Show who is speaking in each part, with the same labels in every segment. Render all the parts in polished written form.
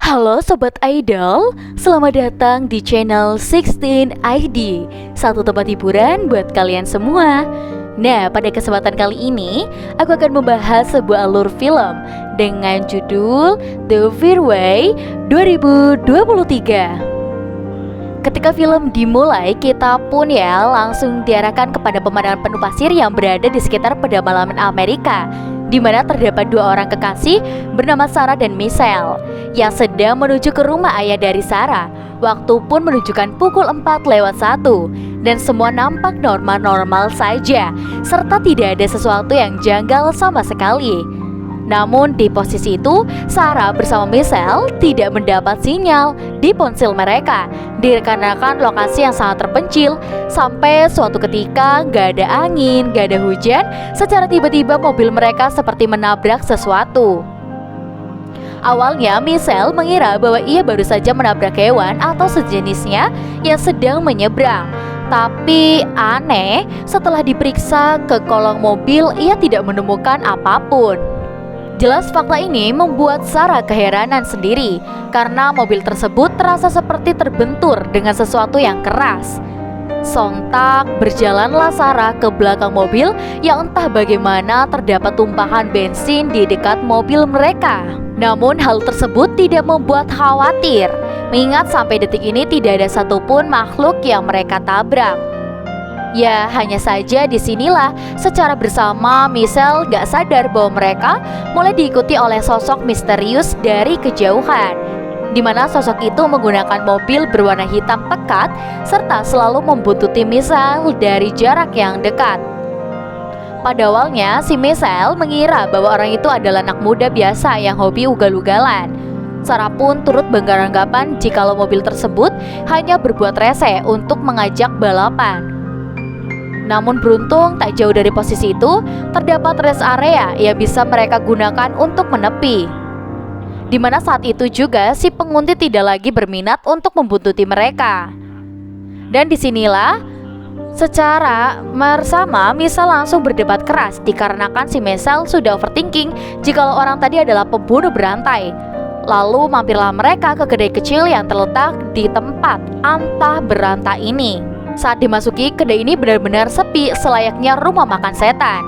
Speaker 1: Halo Sobat Idol, selamat datang di channel 16 ID, satu tempat hiburan buat kalian semua. Nah, pada kesempatan kali ini, aku akan membahas sebuah alur film dengan judul The Fairway 2023. Ketika film dimulai, kita pun langsung diarahkan kepada pemandangan penuh pasir yang berada di sekitar pedalaman Amerika, di mana terdapat dua orang kekasih bernama Sarah dan Michelle yang sedang menuju ke rumah ayah dari Sarah. Waktu pun menunjukkan pukul 4:01 dan semua nampak normal-normal saja, serta tidak ada sesuatu yang janggal sama sekali. Namun di posisi itu, Sarah bersama Michelle tidak mendapat sinyal di ponsel mereka, dikarenakan lokasi yang sangat terpencil. Sampai suatu ketika gak ada angin, gak ada hujan, secara tiba-tiba mobil mereka seperti menabrak sesuatu. Awalnya Michelle mengira bahwa ia baru saja menabrak hewan atau sejenisnya yang sedang menyeberang. Tapi aneh, setelah diperiksa ke kolong mobil, ia tidak menemukan apapun. Jelas fakta ini membuat Sarah keheranan sendiri, karena mobil tersebut terasa seperti terbentur dengan sesuatu yang keras. Sontak berjalanlah Sarah ke belakang mobil yang entah bagaimana terdapat tumpahan bensin di dekat mobil mereka. Namun hal tersebut tidak membuat khawatir, mengingat sampai detik ini tidak ada satupun makhluk yang mereka tabrak. Ya, hanya saja disinilah secara bersama Michelle gak sadar bahwa mereka mulai diikuti oleh sosok misterius dari kejauhan, di mana sosok itu menggunakan mobil berwarna hitam pekat serta selalu membuntuti Michelle dari jarak yang dekat. Pada awalnya, si Michelle mengira bahwa orang itu adalah anak muda biasa yang hobi ugal-ugalan. Sarah pun turut beranggapan jikalau mobil tersebut hanya berbuat rese untuk mengajak balapan. Namun beruntung tak jauh dari posisi itu terdapat rest area yang bisa mereka gunakan untuk menepi, di mana saat itu juga si penguntit tidak lagi berminat untuk membuntuti mereka. Dan disinilah secara bersama Michelle langsung berdebat keras, dikarenakan si Michelle sudah overthinking jikalau orang tadi adalah pembunuh berantai. Lalu mampirlah mereka ke kedai kecil yang terletak di tempat antah berantai ini. Saat dimasuki, kedai ini benar-benar sepi selayaknya rumah makan setan.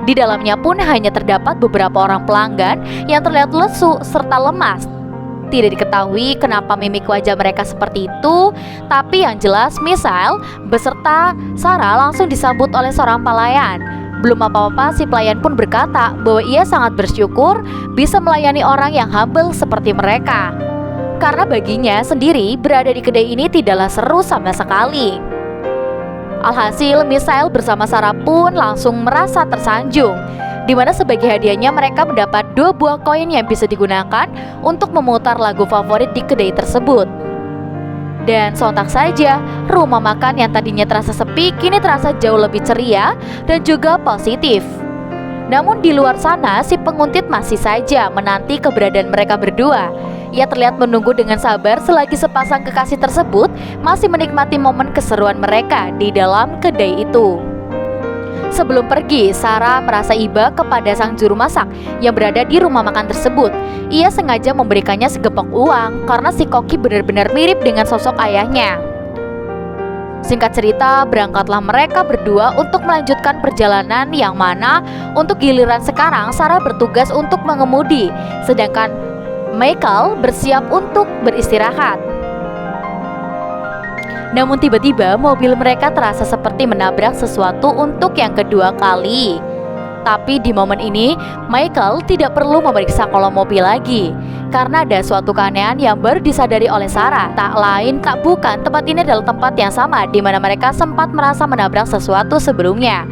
Speaker 1: Di dalamnya pun hanya terdapat beberapa orang pelanggan yang terlihat lesu serta lemas. Tidak diketahui kenapa mimik wajah mereka seperti itu, tapi yang jelas Michelle beserta Sarah langsung disambut oleh seorang pelayan. Belum apa-apa, si pelayan pun berkata bahwa ia sangat bersyukur bisa melayani orang yang humble seperti mereka, karena baginya sendiri berada di kedai ini tidaklah seru sama sekali. Alhasil Michelle bersama Sarah pun langsung merasa tersanjung, di mana sebagai hadiahnya mereka mendapat 2 buah koin yang bisa digunakan untuk memutar lagu favorit di kedai tersebut. Dan sontak saja, rumah makan yang tadinya terasa sepi kini terasa jauh lebih ceria dan juga positif. Namun di luar sana, si penguntit masih saja menanti keberadaan mereka berdua. Ia terlihat menunggu dengan sabar selagi sepasang kekasih tersebut masih menikmati momen keseruan mereka di dalam kedai itu. Sebelum pergi, Sarah merasa iba kepada sang juru masak yang berada di rumah makan tersebut. Ia sengaja memberikannya segepok uang karena si koki benar-benar mirip dengan sosok ayahnya. Singkat cerita, berangkatlah mereka berdua untuk melanjutkan perjalanan, yang mana untuk giliran sekarang Sarah bertugas untuk mengemudi, sedangkan Michael bersiap untuk beristirahat. Namun tiba-tiba mobil mereka terasa seperti menabrak sesuatu untuk yang kedua kali. Tapi di momen ini Michael tidak perlu memeriksa kolong mobil lagi, karena ada suatu keanehan yang baru disadari oleh Sarah. Tak lain bukan tempat ini adalah tempat yang sama di mana mereka sempat merasa menabrak sesuatu sebelumnya.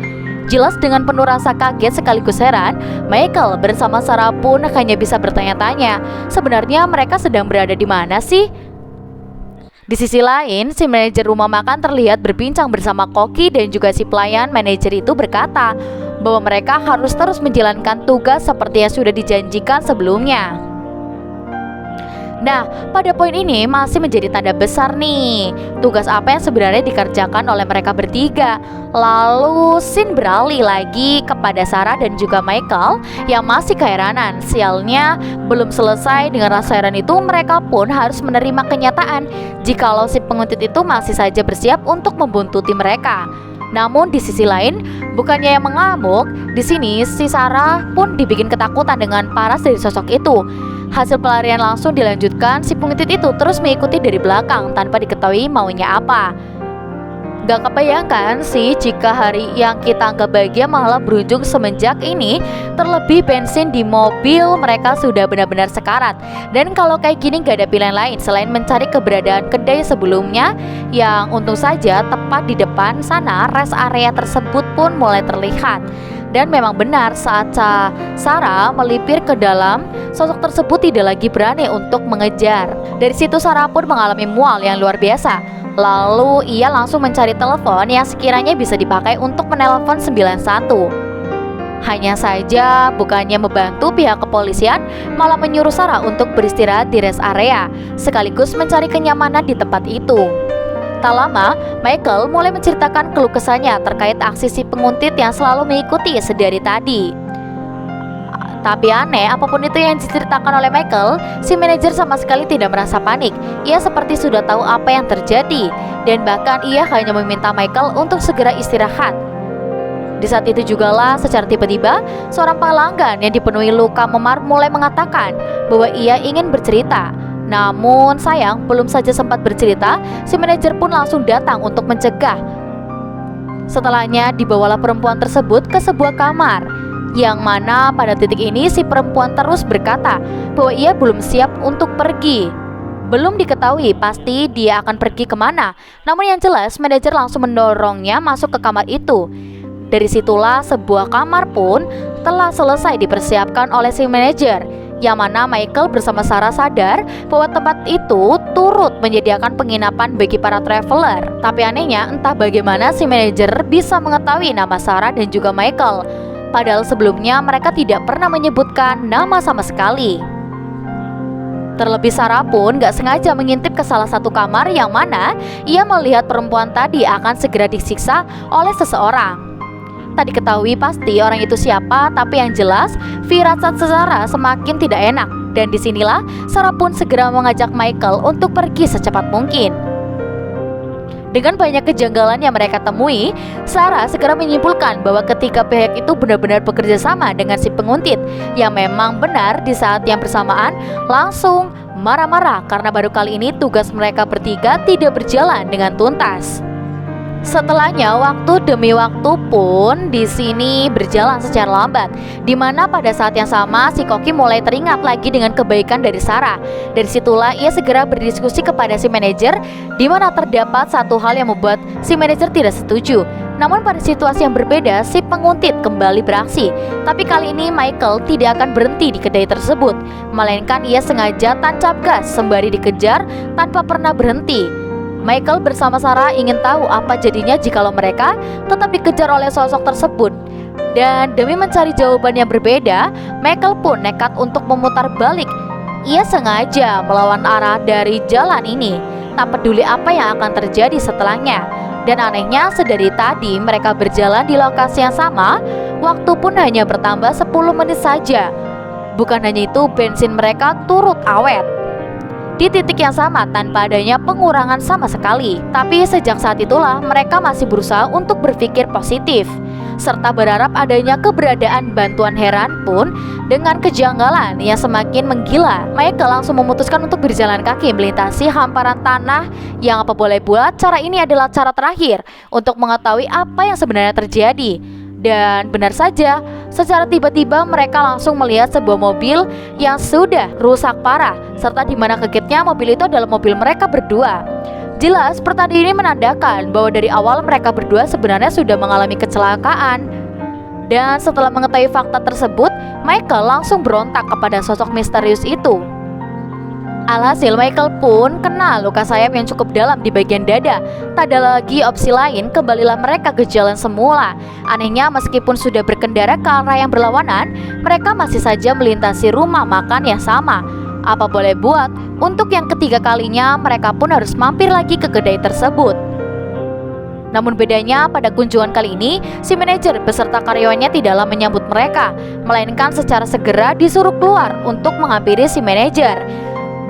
Speaker 1: Jelas dengan penuh rasa kaget sekaligus heran, Michael bersama Sarah pun hanya bisa bertanya-tanya, sebenarnya mereka sedang berada di mana sih? Di sisi lain, si manajer rumah makan terlihat berbincang bersama koki dan juga si pelayan. Manajer itu berkata bahwa mereka harus terus menjalankan tugas seperti yang sudah dijanjikan sebelumnya. Nah, pada poin ini masih menjadi tanda besar nih. Tugas apa yang sebenarnya dikerjakan oleh mereka bertiga? Lalu scene beralih lagi kepada Sarah dan juga Michael yang masih keheranan. Sialnya, belum selesai dengan rasa heran itu, mereka pun harus menerima kenyataan jikalau si penguntit itu masih saja bersiap untuk membuntuti mereka. Namun di sisi lain, bukannya yang mengamuk, di sini si Sarah pun dibikin ketakutan dengan paras dari sosok itu. Hasil pelarian langsung dilanjutkan, si penguntit itu terus mengikuti dari belakang tanpa diketahui maunya apa. Gak kebayangkan sih jika hari yang kita anggap bahagia malah berujung semenjak ini. Terlebih bensin di mobil mereka sudah benar-benar sekarat. Dan kalau kayak gini gak ada pilihan lain selain mencari keberadaan kedai sebelumnya, yang untung saja tepat di depan sana rest area tersebut pun mulai terlihat. Dan memang benar saat Sarah melipir ke dalam, sosok tersebut tidak lagi berani untuk mengejar. Dari situ Sarah pun mengalami mual yang luar biasa. Lalu ia langsung mencari telepon yang sekiranya bisa dipakai untuk menelpon 91. Hanya saja bukannya membantu pihak kepolisian, malah menyuruh Sarah untuk beristirahat di rest area, sekaligus mencari kenyamanan di tempat itu. Tak lama, Michael mulai menceritakan keluh kesahnya terkait aksi si penguntit yang selalu mengikuti sedari tadi. Tapi aneh, apapun itu yang diceritakan oleh Michael, si manajer sama sekali tidak merasa panik. Ia seperti sudah tahu apa yang terjadi, dan bahkan ia hanya meminta Michael untuk segera istirahat. Di saat itu jugalah secara tiba-tiba, seorang pelanggan yang dipenuhi luka memar mulai mengatakan bahwa ia ingin bercerita. Namun sayang, belum saja sempat bercerita, si manajer pun langsung datang untuk mencegah. Setelahnya dibawalah perempuan tersebut ke sebuah kamar, yang mana pada titik ini si perempuan terus berkata bahwa ia belum siap untuk pergi. Belum diketahui pasti dia akan pergi kemana. Namun yang jelas manajer langsung mendorongnya masuk ke kamar itu. Dari situlah sebuah kamar pun telah selesai dipersiapkan oleh si manajer, yang mana Michael bersama Sarah sadar bahwa tempat itu turut menyediakan penginapan bagi para traveler. Tapi anehnya entah bagaimana si manajer bisa mengetahui nama Sarah dan juga Michael, padahal sebelumnya mereka tidak pernah menyebutkan nama sama sekali. Terlebih Sarah pun gak sengaja mengintip ke salah satu kamar yang mana ia melihat perempuan tadi akan segera disiksa oleh seseorang. Tak diketahui pasti orang itu siapa, tapi yang jelas firasat Sarah semakin tidak enak. Dan disinilah Sarah pun segera mengajak Michael untuk pergi secepat mungkin. Dengan banyak kejanggalan yang mereka temui, Sarah segera menyimpulkan bahwa ketika pihak itu benar-benar bekerja sama dengan si penguntit, yang memang benar di saat yang bersamaan langsung marah-marah karena baru kali ini tugas mereka bertiga tidak berjalan dengan tuntas. Setelahnya waktu demi waktu pun di sini berjalan secara lambat, di mana pada saat yang sama si Koki mulai teringat lagi dengan kebaikan dari Sarah. Dari situlah ia segera berdiskusi kepada si manajer, di mana terdapat satu hal yang membuat si manajer tidak setuju. Namun pada situasi yang berbeda, si penguntit kembali beraksi. Tapi kali ini Michael tidak akan berhenti di kedai tersebut, melainkan ia sengaja tancap gas sembari dikejar tanpa pernah berhenti. Michael bersama Sarah ingin tahu apa jadinya jikalau mereka tetap dikejar oleh sosok tersebut. Dan demi mencari jawaban yang berbeda, Michael pun nekat untuk memutar balik. Ia sengaja melawan arah dari jalan ini, tak peduli apa yang akan terjadi setelahnya. Dan anehnya sedari tadi mereka berjalan di lokasi yang sama, waktu pun hanya bertambah 10 menit saja. Bukan hanya itu, bensin mereka turut awet di titik yang sama tanpa adanya pengurangan sama sekali. Tapi sejak saat itulah mereka masih berusaha untuk berpikir positif, serta berharap adanya keberadaan bantuan heran pun dengan kejanggalan yang semakin menggila. Michael langsung memutuskan untuk berjalan kaki melintasi hamparan tanah yang apa boleh buat cara ini adalah cara terakhir untuk mengetahui apa yang sebenarnya terjadi. Dan benar saja, secara tiba-tiba mereka langsung melihat sebuah mobil yang sudah rusak parah, serta di mana kagetnya mobil itu adalah mobil mereka berdua. Jelas pertanda ini menandakan bahwa dari awal mereka berdua sebenarnya sudah mengalami kecelakaan. Dan setelah mengetahui fakta tersebut, Michael langsung berontak kepada sosok misterius itu. Alhasil Michael pun kena luka sayap yang cukup dalam di bagian dada. Tak ada lagi opsi lain, kembalilah mereka ke jalan semula. Anehnya meskipun sudah berkendara ke arah yang berlawanan, mereka masih saja melintasi rumah makan yang sama. Apa boleh buat, untuk yang ketiga kalinya mereka pun harus mampir lagi ke kedai tersebut. Namun bedanya pada kunjungan kali ini, si manajer beserta karyawannya tidaklah menyambut mereka, melainkan secara segera disuruh keluar untuk menghampiri si manajer.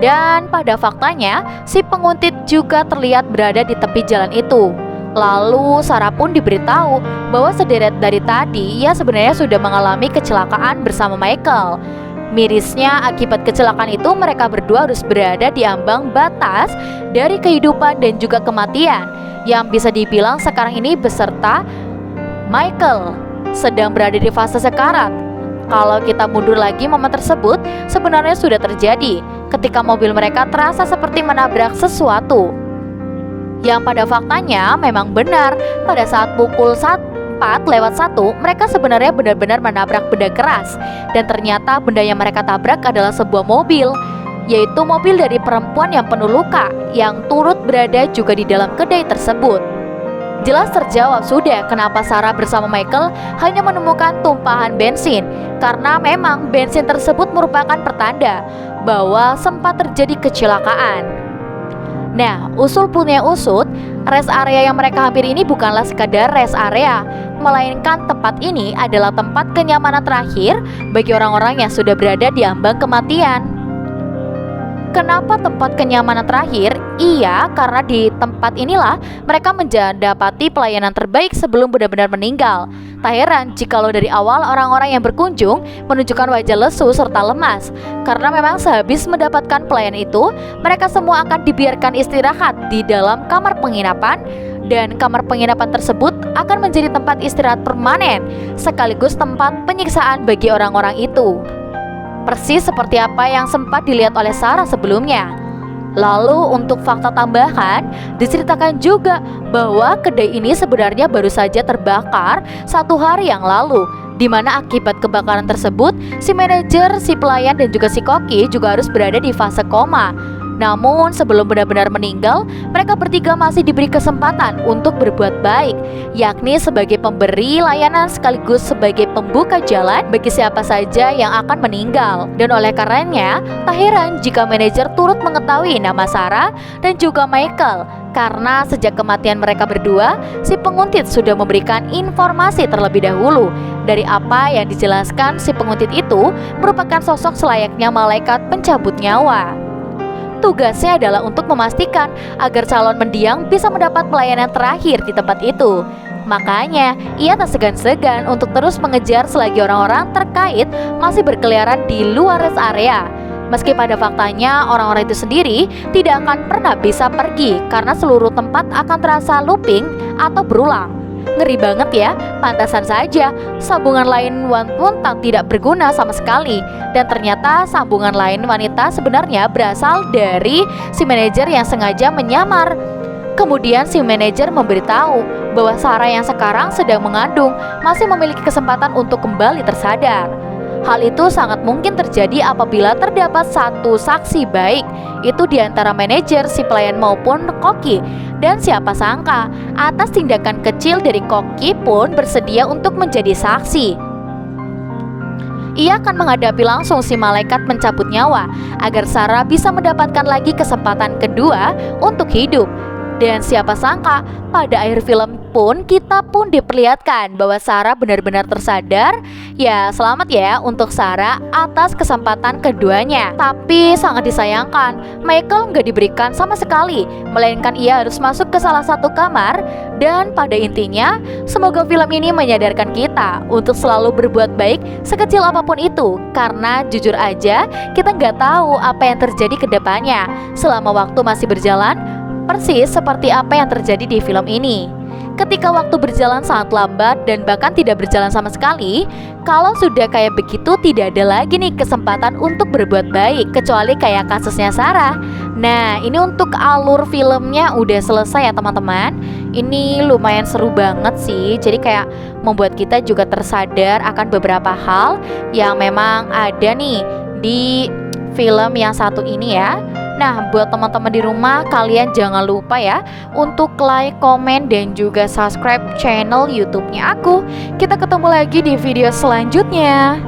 Speaker 1: Dan pada faktanya, si penguntit juga terlihat berada di tepi jalan itu. Lalu Sarah pun diberitahu bahwa sederet dari tadi ia sebenarnya sudah mengalami kecelakaan bersama Michael. Mirisnya akibat kecelakaan itu mereka berdua harus berada di ambang batas dari kehidupan dan juga kematian, yang bisa dibilang sekarang ini beserta Michael sedang berada di fase sekarat. Kalau kita mundur lagi, momen tersebut sebenarnya sudah terjadi ketika mobil mereka terasa seperti menabrak sesuatu. Yang pada faktanya memang benar, pada saat pukul 4:01 mereka sebenarnya benar-benar menabrak benda keras. Dan ternyata benda yang mereka tabrak adalah sebuah mobil, yaitu mobil dari perempuan yang penuh luka yang turut berada juga di dalam kedai tersebut. Jelas terjawab sudah kenapa Sarah bersama Michael hanya menemukan tumpahan bensin, karena memang bensin tersebut merupakan pertanda bahwa sempat terjadi kecelakaan. Nah, usul punya usut, rest area yang mereka hampiri ini bukanlah sekadar rest area, melainkan tempat ini adalah tempat kenyamanan terakhir bagi orang-orang yang sudah berada di ambang kematian. Kenapa tempat kenyamanan terakhir? Iya, karena di tempat inilah mereka mendapati pelayanan terbaik sebelum benar-benar meninggal. Tak heran jikalau dari awal orang-orang yang berkunjung menunjukkan wajah lesu serta lemas, karena memang sehabis mendapatkan pelayanan itu, mereka semua akan dibiarkan istirahat di dalam kamar penginapan, dan kamar penginapan tersebut akan menjadi tempat istirahat permanen, sekaligus tempat penyiksaan bagi orang-orang itu. Persis seperti apa yang sempat dilihat oleh Sarah sebelumnya. Lalu untuk fakta tambahan, diceritakan juga bahwa kedai ini sebenarnya baru saja terbakar 1 hari yang lalu, di mana akibat kebakaran tersebut, si manajer, si pelayan dan juga si koki juga harus berada di fase koma. Namun sebelum benar-benar meninggal, mereka bertiga masih diberi kesempatan untuk berbuat baik, yakni sebagai pemberi layanan sekaligus sebagai pembuka jalan bagi siapa saja yang akan meninggal. Dan oleh karenanya, tak heran jika manajer turut mengetahui nama Sarah dan juga Michael, karena sejak kematian mereka berdua, si penguntit sudah memberikan informasi terlebih dahulu. Dari apa yang dijelaskan, si penguntit itu merupakan sosok selayaknya malaikat pencabut nyawa. Tugasnya adalah untuk memastikan agar calon mendiang bisa mendapat pelayanan terakhir di tempat itu. Makanya, ia tak segan-segan untuk terus mengejar selagi orang-orang terkait masih berkeliaran di luar rest area. Meski pada faktanya orang-orang itu sendiri tidak akan pernah bisa pergi karena seluruh tempat akan terasa looping atau berulang. Ngeri banget ya, pantasan saja sambungan lain wanita tidak berguna sama sekali. Dan ternyata sambungan lain wanita sebenarnya berasal dari si manajer yang sengaja menyamar. Kemudian si manajer memberitahu bahwa Sarah yang sekarang sedang mengandung masih memiliki kesempatan untuk kembali tersadar. Hal itu sangat mungkin terjadi apabila terdapat satu saksi baik, itu diantara manajer, si pelayan maupun koki. Dan siapa sangka, atas tindakan kecil dari koki pun bersedia untuk menjadi saksi. Ia akan menghadapi langsung si malaikat mencabut nyawa, agar Sarah bisa mendapatkan lagi kesempatan kedua untuk hidup. Dan siapa sangka, pada akhir film pun kita pun diperlihatkan bahwa Sarah benar-benar tersadar. Ya, selamat ya untuk Sarah atas kesempatan keduanya. Tapi sangat disayangkan, Michael nggak diberikan sama sekali, melainkan ia harus masuk ke salah satu kamar. Dan pada intinya, semoga film ini menyadarkan kita untuk selalu berbuat baik sekecil apapun itu. Karena jujur aja, kita nggak tahu apa yang terjadi ke depannya selama waktu masih berjalan. Persis seperti apa yang terjadi di film ini. Ketika waktu berjalan sangat lambat dan bahkan tidak berjalan sama sekali, kalau sudah kayak begitu tidak ada lagi nih kesempatan untuk berbuat baik, kecuali kayak kasusnya Sarah. Nah, ini untuk alur filmnya udah selesai ya teman-teman. Ini lumayan seru banget sih. Jadi kayak membuat kita juga tersadar akan beberapa hal yang memang ada nih di film yang satu ini ya. Nah, buat teman-teman di rumah, kalian jangan lupa ya untuk like, komen, dan juga subscribe channel YouTube-nya aku. Kita ketemu lagi di video selanjutnya.